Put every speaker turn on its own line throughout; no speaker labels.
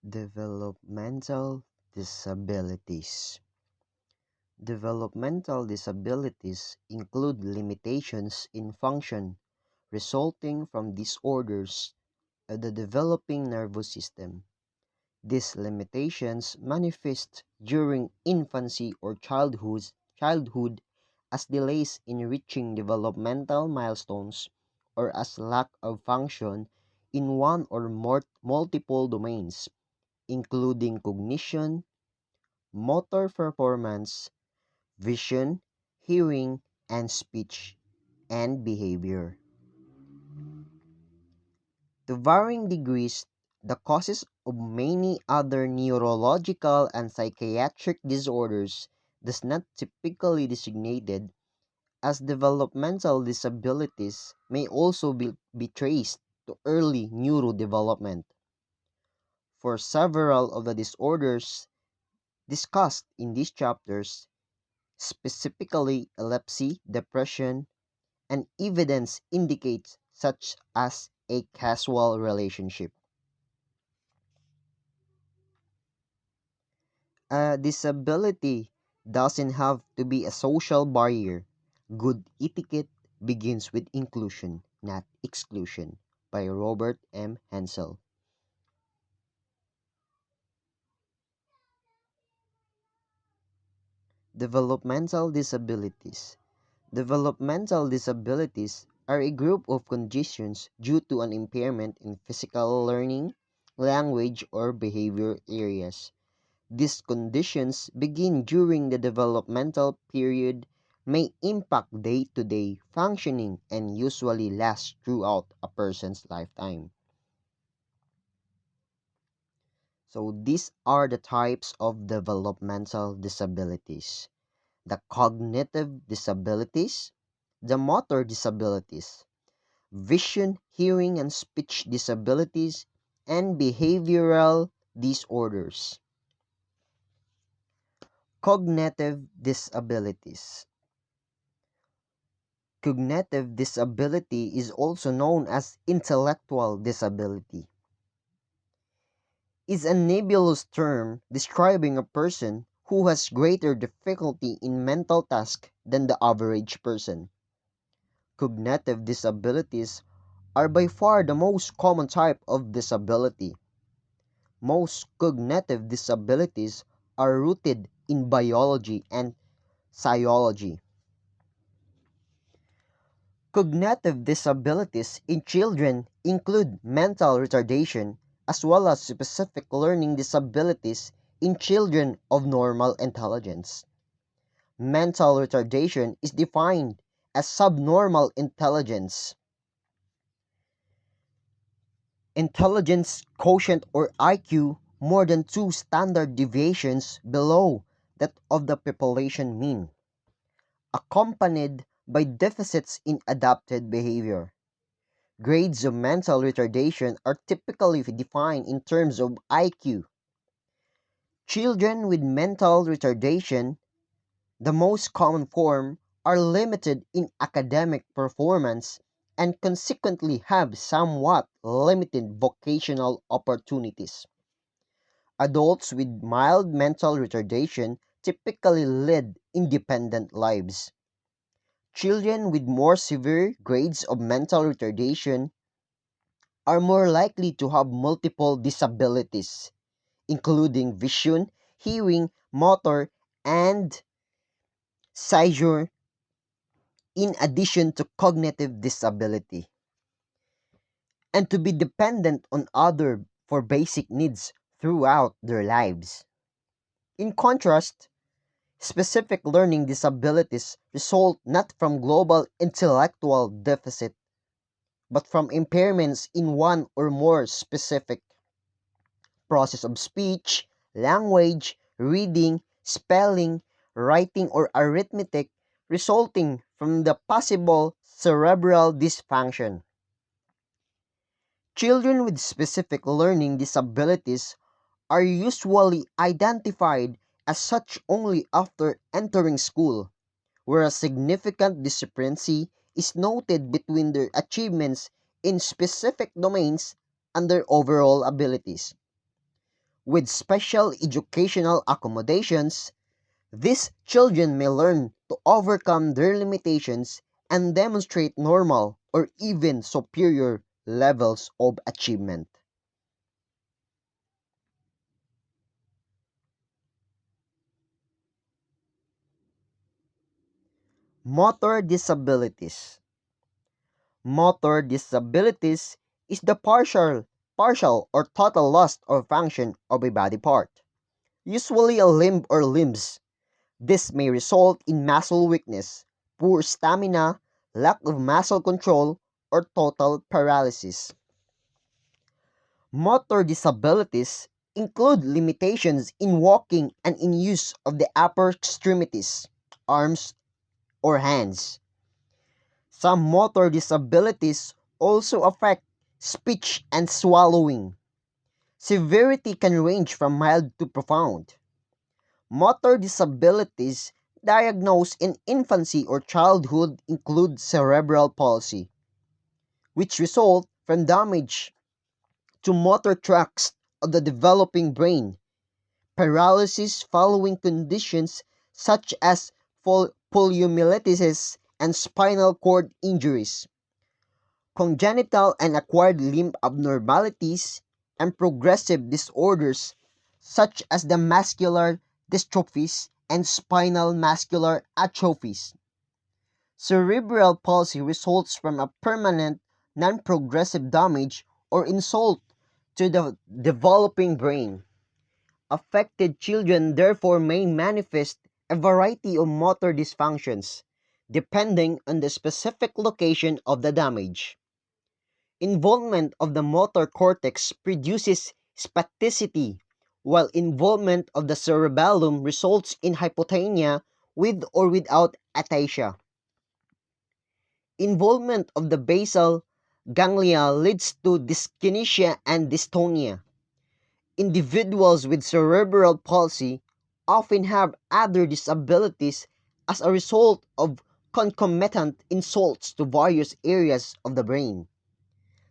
Developmental disabilities. Developmental disabilities include limitations in function resulting from disorders of the developing nervous system. These limitations manifest during infancy or childhood as delays in reaching developmental milestones or as lack of function in one or more multiple domains, including cognition, motor performance, vision, hearing, and speech and behavior. To varying degrees, the causes of many other neurological and psychiatric disorders does not typically designated as developmental disabilities may also be traced to early neurodevelopment. For several of the disorders discussed in these chapters, specifically epilepsy, depression, and evidence indicates such as a causal relationship. A disability doesn't have to be a social barrier. Good etiquette begins with inclusion, not exclusion, by Robert M. Hansel. Developmental disabilities. Developmental disabilities are a group of conditions due to an impairment in physical learning, language, or behavior areas. These conditions begin during the developmental period, may impact day-to-day functioning, and usually last throughout a person's lifetime. So these are the types of developmental disabilities: the cognitive disabilities, the motor disabilities, vision, hearing, and speech disabilities, and behavioral disorders. Cognitive disabilities. Cognitive disability is also known as intellectual disability. Is a nebulous term describing a person who has greater difficulty in mental tasks than the average person. Cognitive disabilities are by far the most common type of disability. Most cognitive disabilities are rooted in biology and psychology. Cognitive disabilities in children include mental retardation as well as specific learning disabilities in children of normal intelligence. Mental retardation is defined as subnormal intelligence quotient or IQ more than 2 standard deviations below that of the population mean, accompanied by deficits in adapted behavior. Grades of mental retardation are typically defined in terms of IQ. Children with mental retardation, the most common form, are limited in academic performance and consequently have somewhat limited vocational opportunities. Adults with mild mental retardation typically lead independent lives. Children with more severe grades of mental retardation are more likely to have multiple disabilities, including vision, hearing, motor, and seizure, in addition to cognitive disability, and to be dependent on others for basic needs throughout their lives. In contrast, specific learning disabilities result not from global intellectual deficit, but from impairments in one or more specific process of speech, language, reading, spelling, writing, or arithmetic resulting from the possible cerebral dysfunction. Children with specific learning disabilities are usually identified as such only after entering school, where a significant discrepancy is noted between their achievements in specific domains and their overall abilities. With special educational accommodations, these children may learn to overcome their limitations and demonstrate normal or even superior levels of achievement. Motor disabilities. Motor disabilities is the partial or total loss of function of a body part, usually a limb or limbs. This may result in muscle weakness, poor stamina, lack of muscle control, or total paralysis. Motor disabilities include limitations in walking and in use of the upper extremities, arms, or hands. Some motor disabilities also affect speech and swallowing. Severity can range from mild to profound. Motor disabilities diagnosed in infancy or childhood include cerebral palsy, which result from damage to motor tracts of the developing brain, paralysis following conditions such as poliomyelitis and spinal cord injuries, congenital and acquired limb abnormalities, and progressive disorders such as the muscular dystrophies and spinal muscular atrophies. Cerebral palsy results from a permanent, non-progressive damage or insult to the developing brain. Affected children therefore may manifest a variety of motor dysfunctions, depending on the specific location of the damage. Involvement of the motor cortex produces spasticity, while involvement of the cerebellum results in hypotonia with or without ataxia. Involvement of the basal ganglia leads to dyskinesia and dystonia. Individuals with cerebral palsy often have other disabilities as a result of concomitant insults to various areas of the brain.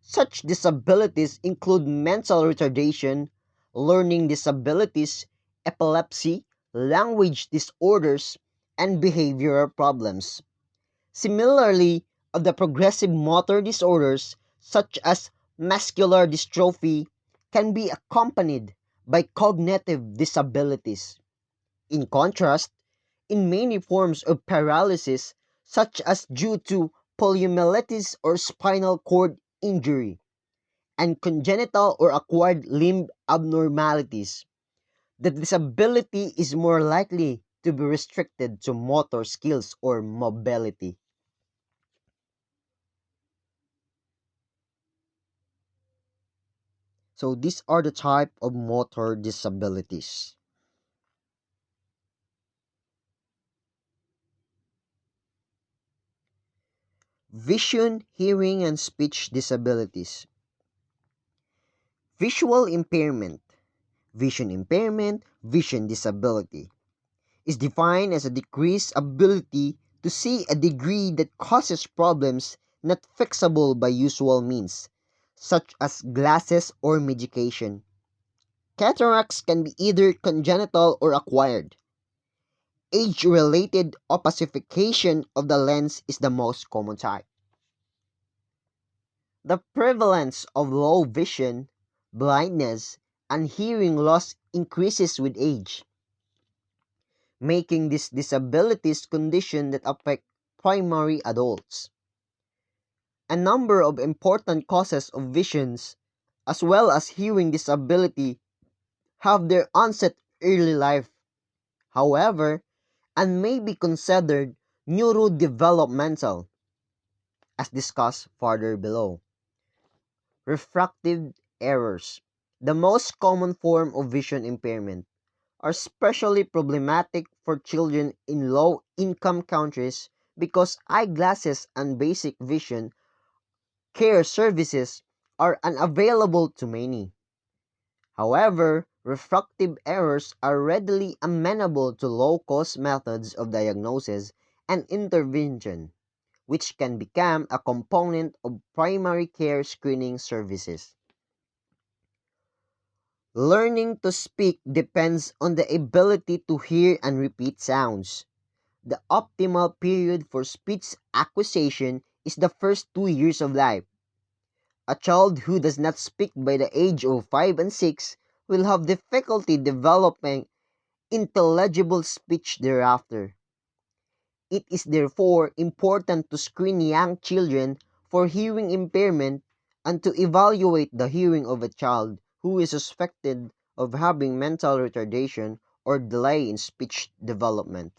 Such disabilities include mental retardation, learning disabilities, epilepsy, language disorders, and behavioral problems. Similarly, of the progressive motor disorders such as muscular dystrophy can be accompanied by cognitive disabilities. In contrast, in many forms of paralysis such as due to poliomyelitis or spinal cord injury and congenital or acquired limb abnormalities, the disability is more likely to be restricted to motor skills or mobility. So these are the type of motor disabilities. Vision, hearing, and speech disabilities. Visual impairment, vision disability, is defined as a decreased ability to see a degree that causes problems not fixable by usual means, such as glasses or medication. Cataracts can be either congenital or acquired. Age-related opacification of the lens is the most common type. The prevalence of low vision, blindness, and hearing loss increases with age, making these disabilities conditions that affect primary adults. A number of important causes of visions, as well as hearing disability, have their onset early life, however, and may be considered neurodevelopmental, as discussed further below. Refractive errors, the most common form of vision impairment, are especially problematic for children in low-income countries because eyeglasses and basic vision care services are unavailable to many. However, refractive errors are readily amenable to low-cost methods of diagnosis and intervention, which can become a component of primary care screening services. Learning to speak depends on the ability to hear and repeat sounds. The optimal period for speech acquisition is the first 2 years of life. A child who does not speak by the age of 5 and 6 will have difficulty developing intelligible speech thereafter. It is therefore important to screen young children for hearing impairment and to evaluate the hearing of a child who is suspected of having mental retardation or delay in speech development.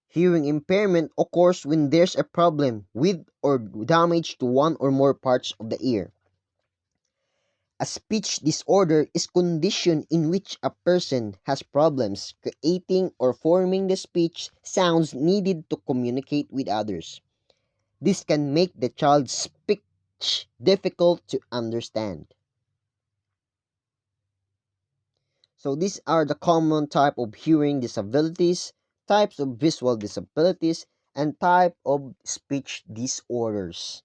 Hearing impairment occurs when there's a problem with or damage to one or more parts of the ear. A speech disorder is condition in which a person has problems creating or forming the speech sounds needed to communicate with others. This can make the child's speech difficult to understand. So these are the common type of hearing disabilities, types of visual disabilities, and type of speech disorders.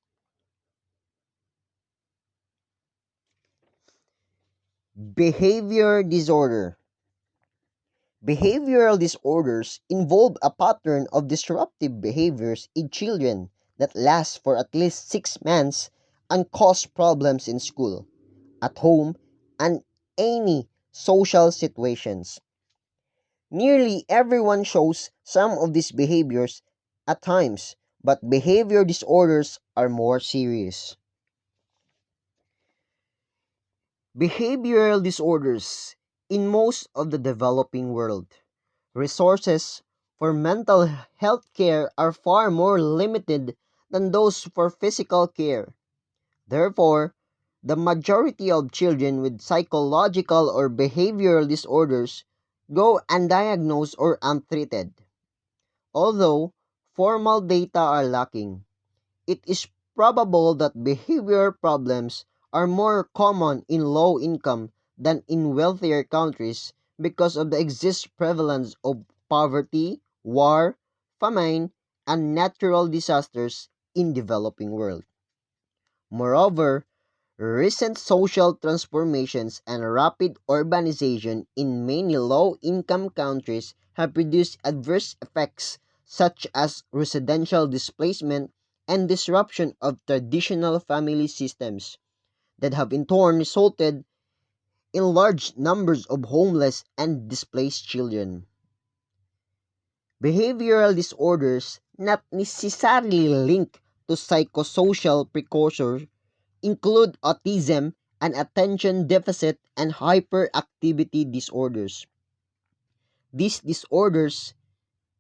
Behavior disorder. Behavioral disorders involve a pattern of disruptive behaviors in children that lasts for at least 6 months and cause problems in school, at home, and any social situations. Nearly everyone shows some of these behaviors at times, but behavior disorders are more serious. Behavioral disorders in most of the developing world. Resources for mental health care are far more limited than those for physical care. Therefore, the majority of children with psychological or behavioral disorders go undiagnosed or untreated. Although formal data are lacking, it is probable that behavioral problems are more common in low income than in wealthier countries because of the existing prevalence of poverty, war, famine, and natural disasters in developing world. Moreover, recent social transformations and rapid urbanization in many low-income countries have produced adverse effects such as residential displacement and disruption of traditional family systems that have in turn resulted in large numbers of homeless and displaced children. Behavioral disorders not necessarily linked to psychosocial precursors include autism and attention deficit and hyperactivity disorders. These disorders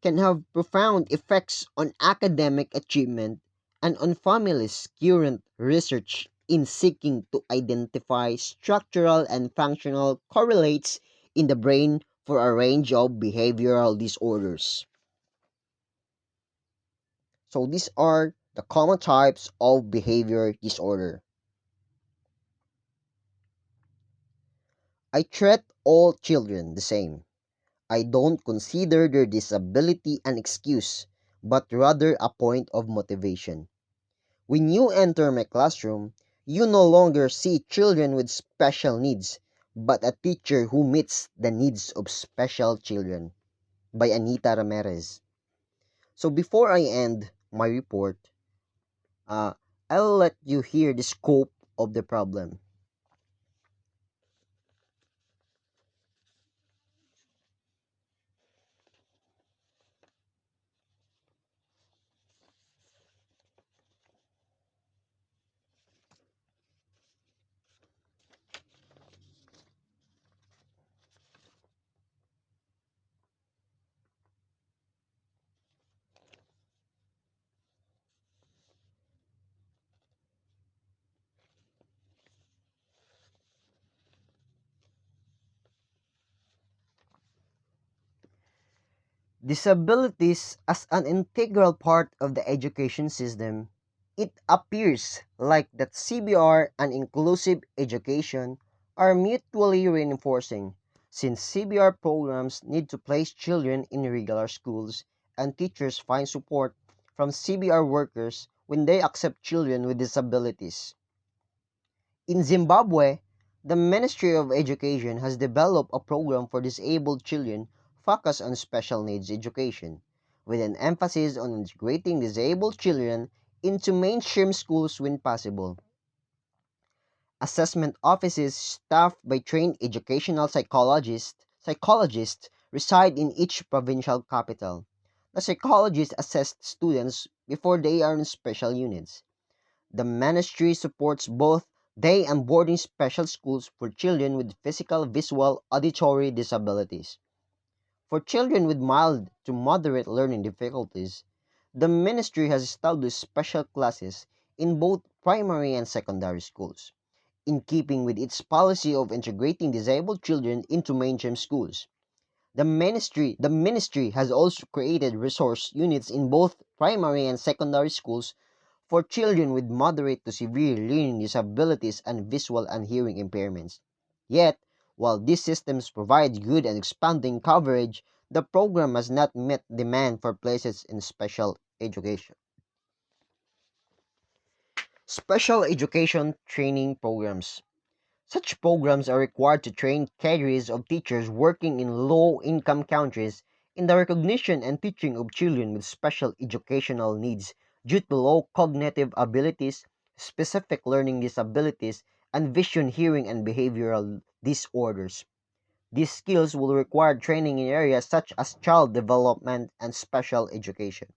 can have profound effects on academic achievement and on families' current research in seeking to identify structural and functional correlates in the brain for a range of behavioral disorders. So these are the common types of behavior disorder. I treat all children the same. I don't consider their disability an excuse, but rather a point of motivation. When you enter my classroom, you no longer see children with special needs, but a teacher who meets the needs of special children. By Anita Ramirez. So before I end my report, uh, I'll let you hear the scope of the problem. Disabilities as an integral part of the education system, it appears like that CBR and inclusive education are mutually reinforcing, since CBR programs need to place children in regular schools and teachers find support from CBR workers when they accept children with disabilities. In Zimbabwe, the Ministry of Education has developed a program for disabled children focused on special needs education, with an emphasis on integrating disabled children into mainstream schools when possible. Assessment offices staffed by trained educational psychologists reside in each provincial capital. The psychologists assess students before they are in special units. The ministry supports both day and boarding special schools for children with physical, visual, auditory disabilities. For children with mild to moderate learning difficulties, the ministry has established special classes in both primary and secondary schools, in keeping with its policy of integrating disabled children into mainstream schools. The ministry has also created resource units in both primary and secondary schools for children with moderate to severe learning disabilities and visual and hearing impairments. Yet, while these systems provide good and expanding coverage, the program has not met demand for places in special education. Special education training programs. Such programs are required to train cadres of teachers working in low-income countries in the recognition and teaching of children with special educational needs due to low cognitive abilities, specific learning disabilities, and vision, hearing, and behavioral disorders. These skills will require training in areas such as child development and special education.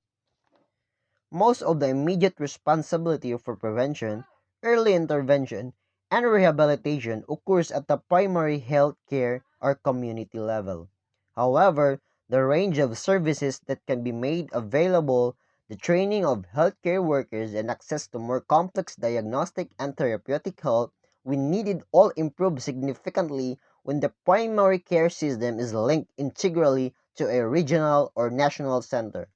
Most of the immediate responsibility for prevention, early intervention, and rehabilitation occurs at the primary health care or community level. However, the range of services that can be made available, the training of healthcare workers, and access to more complex diagnostic and therapeutic help when needed all improve significantly when the primary care system is linked integrally to a regional or national center.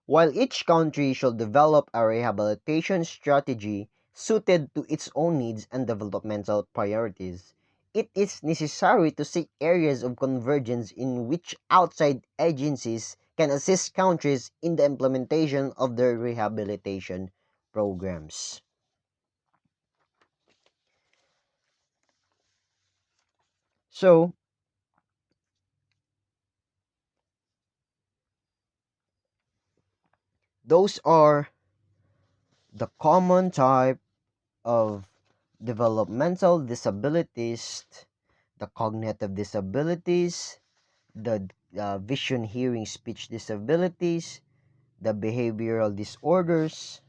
While each country should develop a rehabilitation strategy suited to its own needs and developmental priorities, it is necessary to seek areas of convergence in which outside agencies can assist countries in the implementation of their rehabilitation programs. So, those are the common type of developmental disabilities, the cognitive disabilities, the vision, hearing, speech disabilities, the behavioral disorders,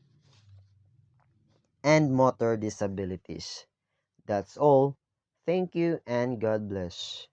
and motor disabilities. That's all. Thank you and God bless.